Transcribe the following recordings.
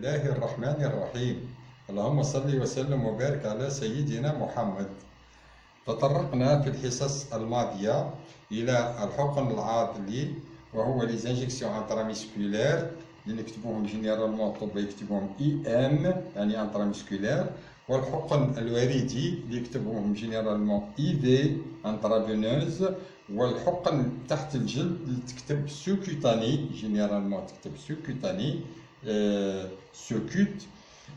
الله الرحمن الرحيم. اللهم صل وسلم وبارك على سيدنا محمد. تطرقنا في الحصص الماضية إلى الحقن العاضلي وهو لي زانجيكسيون انتراميسكولير اللي نكتبوهم جينيرالمون الطب يكتبوهم EM يعني انتراميسكولير، والحقن الوريدي اللي يكتبوهم جينيرالمون IV انترافينوز، والحقن تحت الجلد اللي تكتب سوكوتاني جينيرالمون تكتب سوكوتاني سوكوت.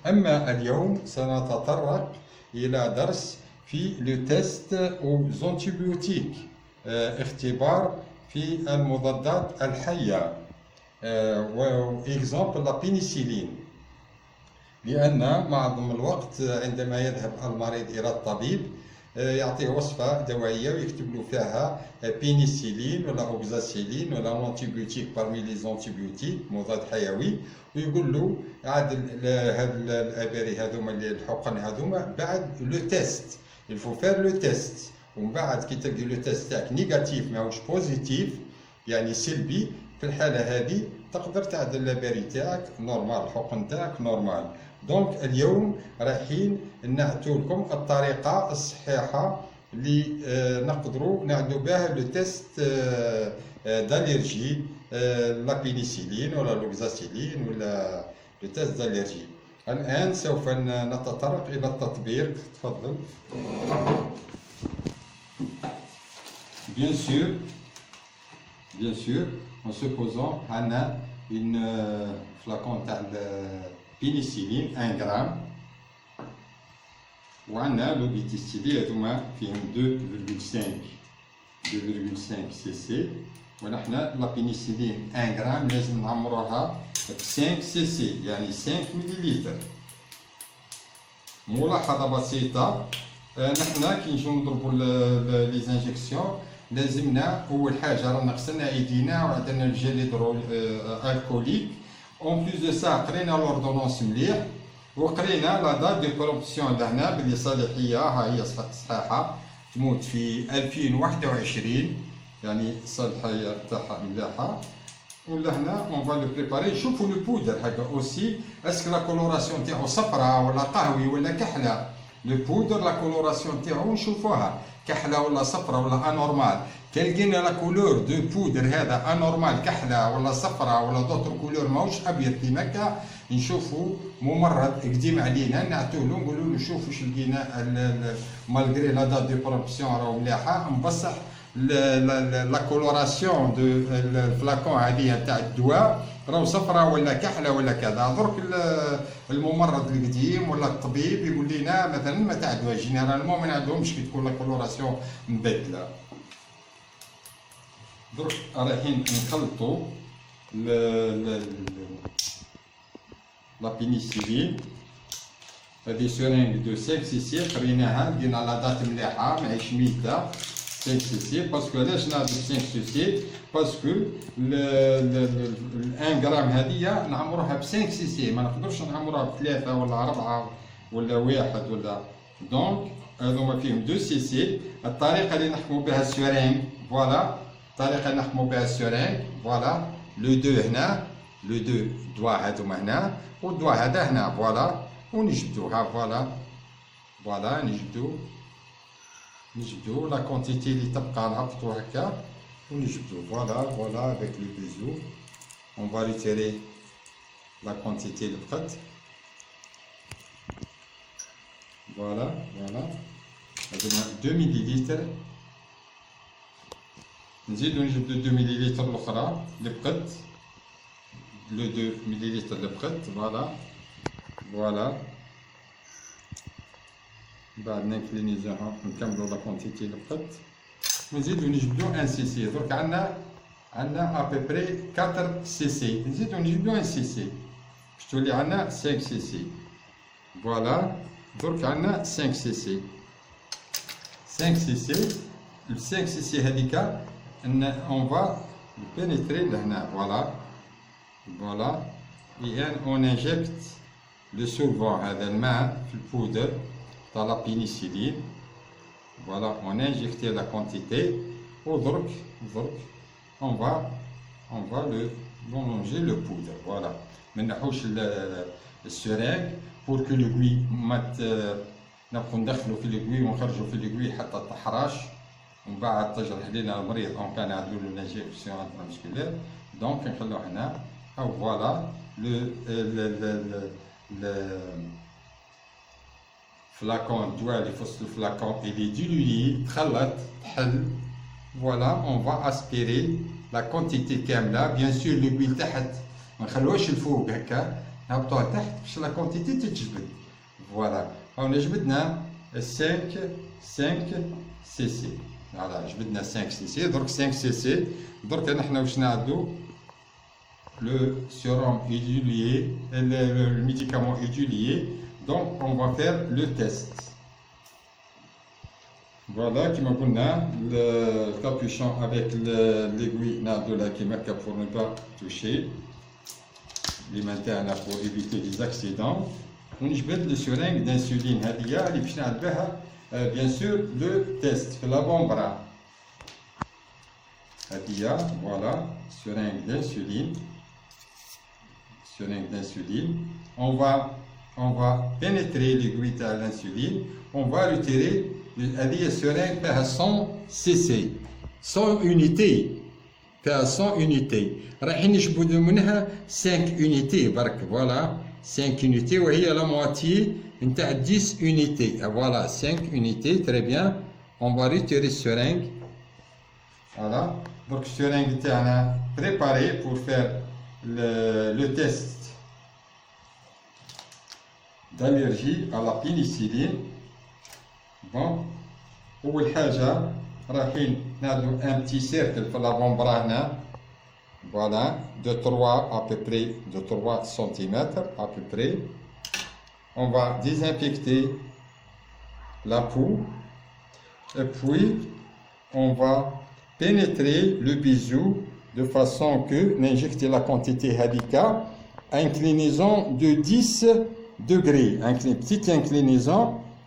أما اليوم سنتطرق إلى درس في لو تيست أو زونتيبيوتيك، اختبار في المضادات الحية، وإكزامبل لا بينيسيلين، لأن معظم الوقت عندما يذهب المريض إلى الطبيب يعطيه وصفة دوائية ويكتب له فيها بينيسيلين ولا أوكزاسيلين ولا أنتيبيوتيك بارمي لي زونتيبيوتيك مضاد حيوي، ويقول له عاد هاد الأباري هذوما الحقن هذوما بعد لو تيست الفو فير لو تيست، ومن بعد كي تلقي لو تيست تاعك نيجاتيف ماهوش بوزيتيف يعني سلبي، في الحالة هذه تقدر تعدل الأباري تاعك نورمال، الحقن تاعك نورمال. دونك اليوم رايحين نعطيو لكم الطريقة الصحيحة اللي نقدروا نعدو بها لو تيست داليرجي، لا بينيسيلين ولا لوكزاسيلين ولا لو تيست داليرجي. الآن سوف نتطرق إلى التطبيق. تفضل. Bien sûr, en se posant, on a une flacon de pénicilline 1 gramme, وعندنا لو بيتيستيلي هذوما فيهم 2,5 cc، ونحن لا بينيسيلين 1 غرام لازم نعمروها ب 5 cc يعني 5 مليلتر. ملاحظة بسيطة، نحن كي نجيو نضربو لي زانجيكسيون لازمنا أول حاجة رانا غسلنا أيدينا وعندنا الجيل الكوليك. اون بليس دو سا قرينا لوردونونس مليح، وقرينا لا دات دو كوربسيون لهنا بلي صالحية ها هي صحيحة تموت في 2021 يعني الصالحية تاعها مليحة. ولهنا اون فا لو بريباري. شوفوا لو بودر هكا اوسي اسك لا كولوراسيون تاعو صفراء ولا قهوي ولا كحلة. لو بودر لا كولوراسيون تاعو نشوفوها كحلة ولا صفراء ولا انورمال. كلقينا لا كولور دو بودر هذا انورمال كحلة ولا صفراء ولا دوتر كولور ماهوش ابيض كيما هكا، نشوفوا ممرض قديم علينا نعطوه نقولوا له شوف واش لقينا مالغري لا دات دو بروبسيون راهو مليحه، بصح لا كولوراسيون دو الفلاكون هذه تاع الدواء راهو صفراء ولا كحله ولا كذا. درك الممرض القديم ولا الطبيب يقول لنا مثلا ما تاع دواء جينيرالمون ما نعدهمش كي تكون لا كولوراسيون مبدله. درك رايحين نخلطوا لا بينيسيلين. هذه سورينغ دو 5 سي قريناها لقينا لا دات مليحه ماهيش ميته 5 سي. باسكو علاش نعرف 5 سي؟ باسكو ال 1 غرام هذه نعمروها ب 5 سي، ما نقدرش نعمروها ب3 ولا 4 ولا 1 ولا. دونك هذوما فيهم 2 سي. الطريقه اللي نحكموا بها السورينغ فوالا، الطريقه اللي نحكموا بها السورينغ فوالا. لو 2 هنا، لو 2 دواء هذوما هنا، والدواء هذا هنا فوالا، ونجبدوها فوالا فوالا. نجبدو لا كونتيتي اللي تبقى نهبطو هكا ونجبدو فوالا فوالا افيك لو بيزو. اون فا ريتيري لا كونتيتي اللي بقات فوالا فوالا. هذوما 2 مليلتر، نزيدو نجبدو 2 مليلتر الاخرى اللي بقات، لو 2 مليلتر اللي بقات فوالا فوالا. بعد نكلينيزوها نكملو لا كونتيتي اللي بقات، ونزيدو نجبدو 1 سي سي. درك عندنا ابيبري 4 سي سي، نزيدو نجبدو 1 سي سي باش تولي عندنا 5 سي سي فوالا. درك عندنا 5 سي سي 5 سي سي. ال 5 سي سي هذيك اون فا بينيتري لهنا فوالا فوالا. يعني اون انجكت لو سولفون هذا الماء في البودر تاع لا بينيسيلين فوالا. اون انجكتي لا كونتيتي ودرك اون فا لو مونجي لو بودر فوالا. ما نحوش السرنج بور كو لوغوي ما نبقوا ندخلوا في لوغوي ونخرجوا في لوغوي حتى تحرش ومن بعد تجرح لنا المريض اون كان عندو له لانجيكسيون انترامسكولير. دونك نخلو هنا او فوالا le flacon doit les fausses le flacon il est dilué تخلط تحل. Voilà, on va aspirer la quantité كاملة. bien sûr l'huile تحت ما نخلوهاش الفوق هكا نهبطوها تحت باش لا كونتيتي تتجبد. فوالا هاونا جبدنا 5 سي سي. فوالا جبدنا 5 سي سي. درك 5 سي سي. درك نحنا واش نعدو le sérum est dilué, le médicament est dilué, donc on va faire le test. Voilà, comme on a le capuchon avec l'aiguille de la kémaka pour ne pas toucher les mains pour éviter les accidents. On jette le seringue d'insuline, bien sûr le test, la bombe. Voilà, seringue d'insuline. On va pénétrer l'aiguille à l'insuline, on va retirer la seringue à 100 cc 100 unités à 100 unités راح نجبدوا منها 5 unités برك. voilà 5 unités وهي la moitié نتاع 10 unités. voilà 5 unités. très bien, on va retirer le seringue. voilà donc le seringue تاعنا préparé pour faire le test d'allergie à la pénicilline. bon أول حاجة رايحين نعملو un petit cercle في la membrane هنا. voilà de 3 à peu près de 3 cm à peu près. on va désinfecter la peau et puis on va pénétrer le bijou de façon que n'injecter la quantité hadika à inclinaison de 10 degrés. Une petite inclinaison,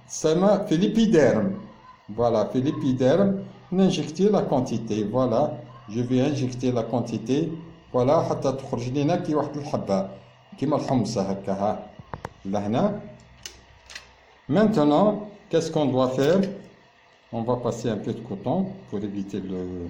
ça m'a fait l'épiderme. Voilà, fait l'épiderme, n'injecter la quantité. Voilà, je vais injecter la quantité. Voilà, حتى تخرج لنا كي واحد الحبة كيما الحمصة هكا لهنا. Maintenant, qu'est-ce qu'on doit faire? On va passer un peu de coton pour éviter le...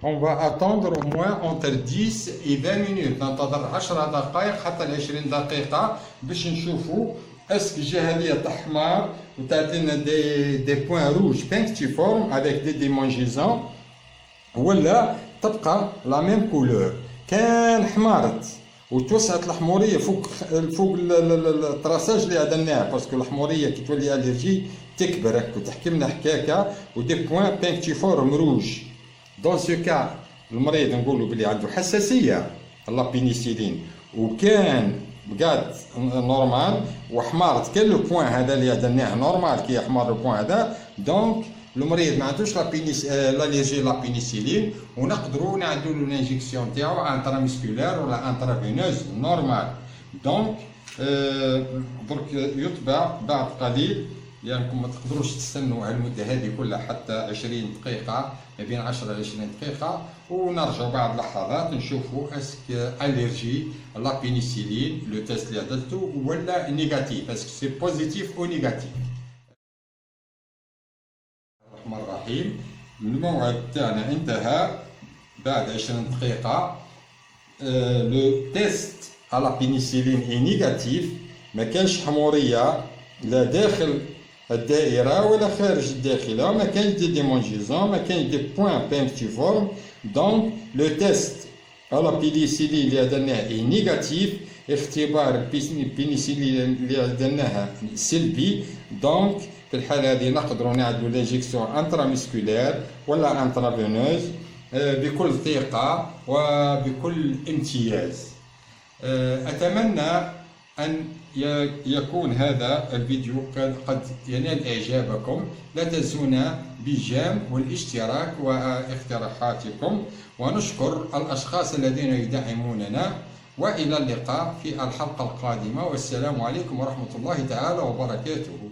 On va attendre au moins entre 10 et 20 minutes. ننتظر 10 دقائق حتى ل 20 دقيقة باش نشوفوا اسك الجهة هذه تحمر وتعطي لنا دي بوين روج بانكتيفورم افيك دي ديمونجيزون ولا تبقى لا ميم كولور. كان حمرت وتوسعت الحمورية فوق التراساج اللي عدناه باسكو الحمورية كي تولي الرجي تكبر هكا وتحكي لنا حكاكة ودي بوين بانكتيفورم روج. دون سو كا المريض نقولوا بلي عنده حساسيه لا بينيسيلين وكان بقات نورمال وحمارت كل لو بوين هذا اللي درناه نورمال كي يحمر لو بوين هذا. دونك المريض ما عندوش لاليرجي لا بينيسيلين ونقدروا نعدوا له الانجيكسيون تاعو انترامسكولير ولا انترافينوز نورمال. دونك درك يتبع بعد قليل لأنكم ما تقدروش تستنوا على المدة هذه كلها حتى 20 دقيقة ما بين 10 ل 20 دقيقة ونرجعوا بعد لحظات نشوفوا اسك الرجي لا بينيسيلين لو تيست اللي عدلته ولا نيجاتيف اسك سي بوزيتيف او نيجاتيف. الرحمن الرحيم. الموعد تاعنا انتهى بعد 20 دقيقة. لو تيست على بينيسيلين اي نيجاتيف ما كانش حمورية لا داخل الدائرة ولا خارج الداخلة ما كاين دي ديمونجيزون ما كاين دي بوين بانكتيفورم. دونك لو تيست على بينيسيلين اللي درناه اي نيجاتيف. اختبار البينيسيلين اللي درناها سلبي. دونك في الحالة هذه نقدروا نعدلوا لانجيكسيون انترامسكولير ولا انترافينوز بكل ثقة وبكل امتياز. أتمنى أن يكون هذا الفيديو قد ينال إعجابكم. لا تنسونا بالجيم والاشتراك واقتراحاتكم ونشكر الأشخاص الذين يدعموننا وإلى اللقاء في الحلقة القادمة والسلام عليكم ورحمة الله تعالى وبركاته.